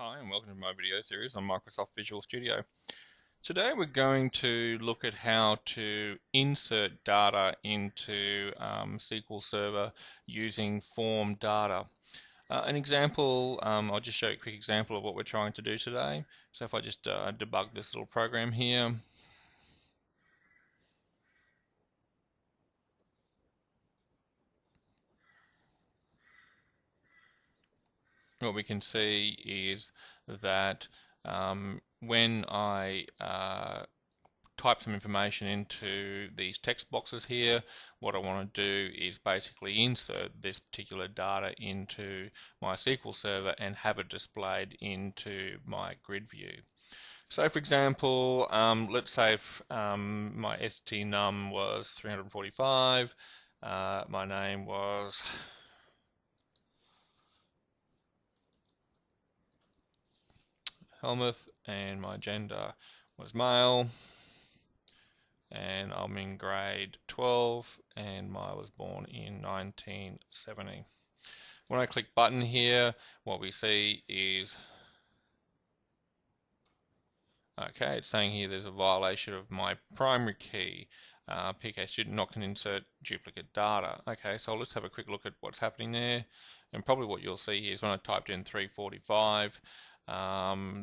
Hi and welcome to my video series on Microsoft Visual Studio. Today we're going to look at how to insert data into SQL Server using form data. An example, I'll just show you a quick example of what we're trying to do today. So if I just debug this little program here. What we can see is that when I type some information into these text boxes here, what I want to do is basically insert this particular data into my SQL Server and have it displayed into my grid view. So for example, let's say if, my STnum was 345, my name was Helmuth, and my gender was male, and I'm in grade 12, and I was born in 1970. When I click button here, what we see is, okay, it's saying here there's a violation of my primary key. PK student not can insert duplicate data. Okay, so let's have a quick look at what's happening there. And probably what you'll see here is when I typed in 345,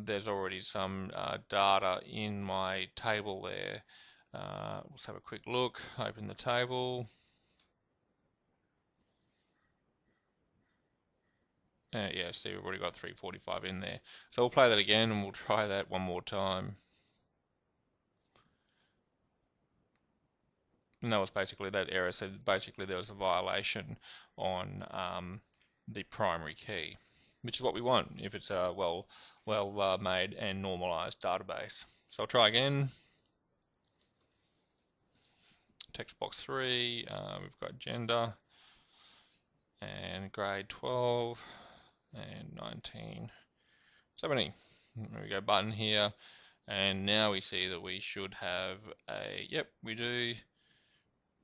there's already some data in my table there. Let's have a quick look, open the table. Yeah, see, we've already got 345 in there. So we'll play that again and we'll try that one more time. And that was basically that error. So basically there was a violation on the primary key, which is what we want if it's a well made and normalized database. So I'll try again. Text box 3, we've got gender and grade 12 and 1970. There we go, button here, and now we see that we should have a, yep, we do,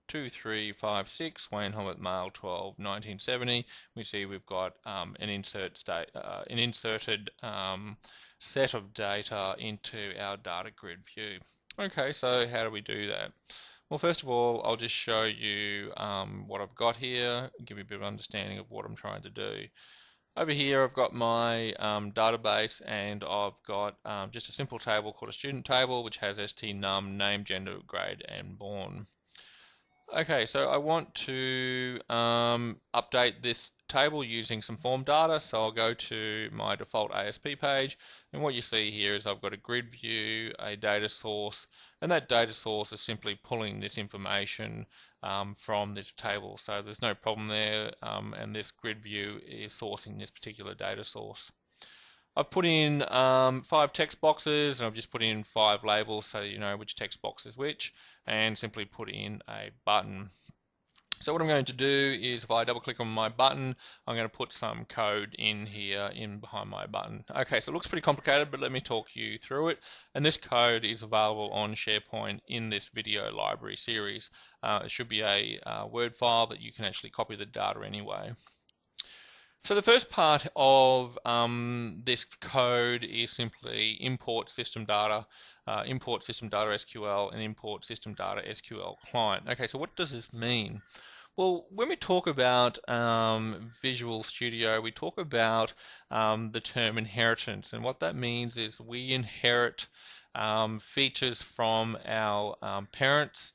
2356, Wayne Helmut, male, 12, 1970. We see we've got an inserted set of data into our data grid view. Okay, so how do we do that? Well, first of all, I'll just show you what I've got here, give you a bit of understanding of what I'm trying to do. Over here I've got my database, and I've got just a simple table called a student table, which has STnum, name, gender, grade, and born. Okay, so I want to update this table using some form data, so I'll go to my default ASP page, and what you see here is I've got a grid view, a data source, and that data source is simply pulling this information from this table. So there's no problem there, and this grid view is sourcing this particular data source. I've put in 5 text boxes, and I've just put in 5 labels so you know which text box is which, and simply put in a button. So what I'm going to do is, if I double click on my button, I'm going to put some code in here in behind my button. Okay, so it looks pretty complicated, but let me talk you through it. And this code is available on SharePoint in this video library series. It should be a Word file that you can actually copy the data anyway. So the first part of this code is simply import system data SQL, and import system data SQL client. Okay, so what does this mean? Well, when we talk about Visual Studio, we talk about the term inheritance, and what that means is we inherit features from our parents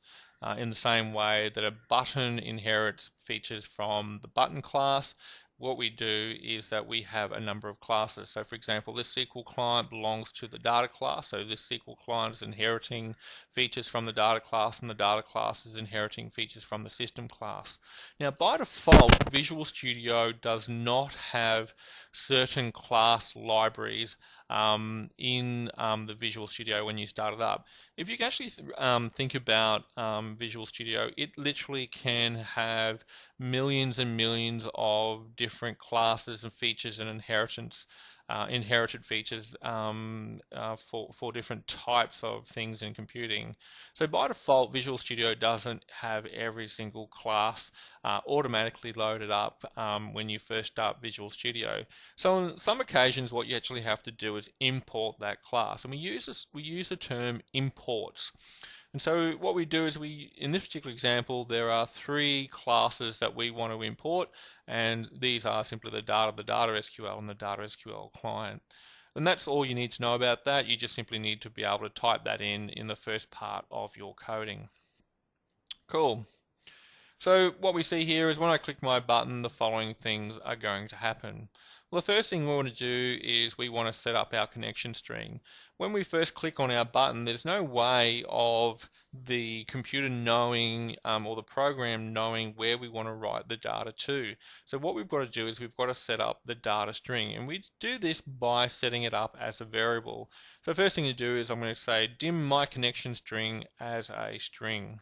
in the same way that a button inherits features from the button class. What we do is that we have a number of classes. So for example, this SQL client belongs to the data class, so this SQL client is inheriting features from the data class, and the data class is inheriting features from the system class. Now by default, Visual Studio does not have certain class libraries in the Visual Studio when you start it up. If you can actually think about Visual Studio, it literally can have millions and millions of different classes and features and inheritance inherited features for different types of things in computing. So by default, Visual Studio doesn't have every single class automatically loaded up when you first start Visual Studio. So on some occasions, what you actually have to do is import that class, and we use the term imports. And so what we do is in this particular example, there are 3 classes that we want to import, and these are simply the data SQL, and the data SQL client. And that's all you need to know about that. You just simply need to be able to type that in the first part of your coding. Cool. So what we see here is when I click my button, the following things are going to happen. Well, the first thing we want to do is we want to set up our connection string. When we first click on our button, there's no way of the computer knowing or the program knowing where we want to write the data to. So what we've got to do is we've got to set up the data string, and we do this by setting it up as a variable. So the first thing to do is I'm going to say dim my connection string as a string.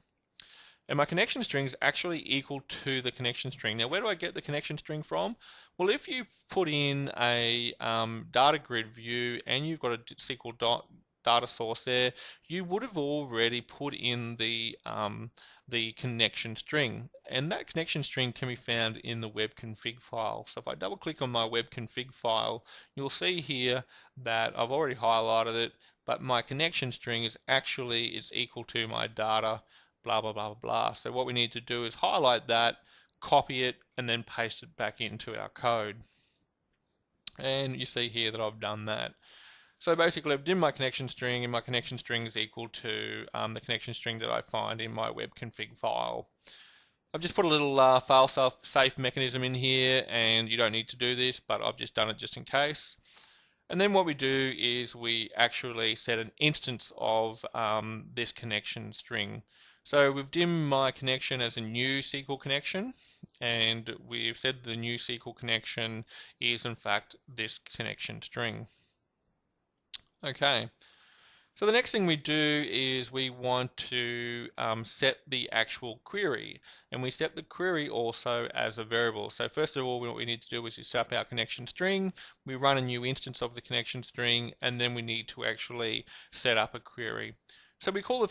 And my connection string is actually equal to the connection string. Now, where do I get the connection string from? Well, if you put in a data grid view and you've got a SQL data source there, you would have already put in the connection string. And that connection string can be found in the web config file. So if I double click on my web config file, you'll see here that I've already highlighted it, but my connection string is equal to my data blah, blah, blah, blah. So what we need to do is highlight that, copy it, and then paste it back into our code. And you see here that I've done that. So basically I've dimmed my connection string, and my connection string is equal to the connection string that I find in my web config file. I've just put a little file safe mechanism in here, and you don't need to do this, but I've just done it just in case. And then what we do is we actually set an instance of this connection string. So we've dimmed my connection as a new SQL connection, and we've said the new SQL connection is in fact this connection string. Okay, so the next thing we do is we want to set the actual query, and we set the query also as a variable. So first of all, what we need to do is we set up our connection string, we run a new instance of the connection string, and then we need to actually set up a query. So we call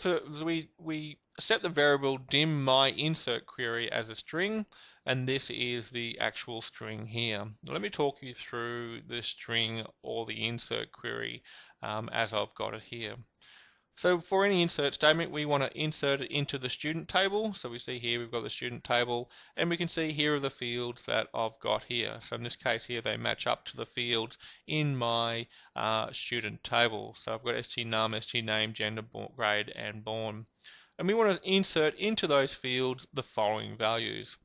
we set the variable dim my insert query as a string, and this is the actual string here. Let me talk you through the string or the insert query as I've got it here. So for any insert statement, we want to insert it into the student table. So we see here we've got the student table, and we can see here are the fields that I've got here. So in this case here, they match up to the fields in my student table. So I've got stnum, stname, gender, grade, and born. And we want to insert into those fields the following values.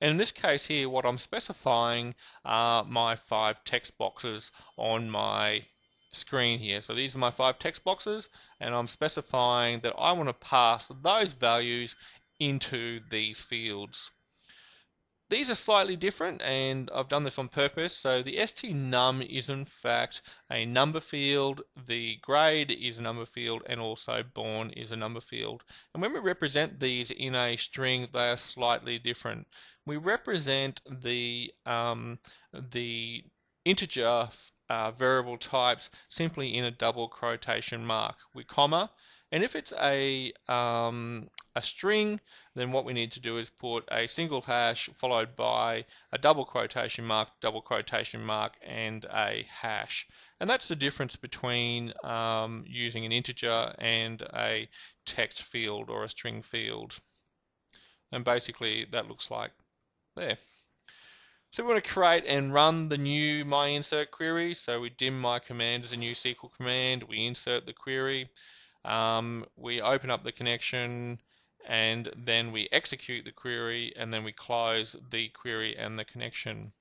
And in this case here, what I'm specifying are my 5 text boxes on my screen here. So these are my 5 text boxes, and I'm specifying that I want to pass those values into these fields. These are slightly different, and I've done this on purpose. So the stnum is in fact a number field, the grade is a number field, and also born is a number field. And when we represent these in a string, they are slightly different. We represent the integer variable types simply in a double quotation mark with comma, and if it's a string, then what we need to do is put a single hash followed by a double quotation mark, and a hash. And that's the difference between using an integer and a text field or a string field. And basically that looks like there. So we want to create and run the new myInsert query. So we dim my command as a new SQL command. We insert the query. We open up the connection, and then we execute the query, and then we close the query and the connection.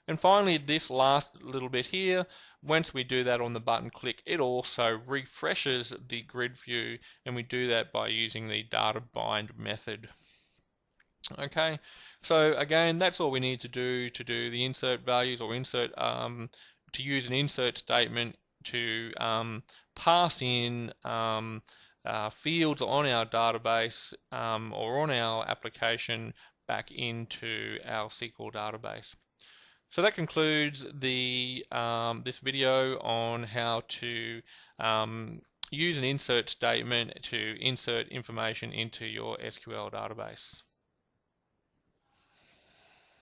And finally, this last little bit here, once we do that on the button click, it also refreshes the grid view, and we do that by using the data bind method. Okay, so again, that's all we need to do the insert values, or to use an insert statement to pass in fields on our database or on our application back into our SQL database. So that concludes the this video on how to use an insert statement to insert information into your SQL database.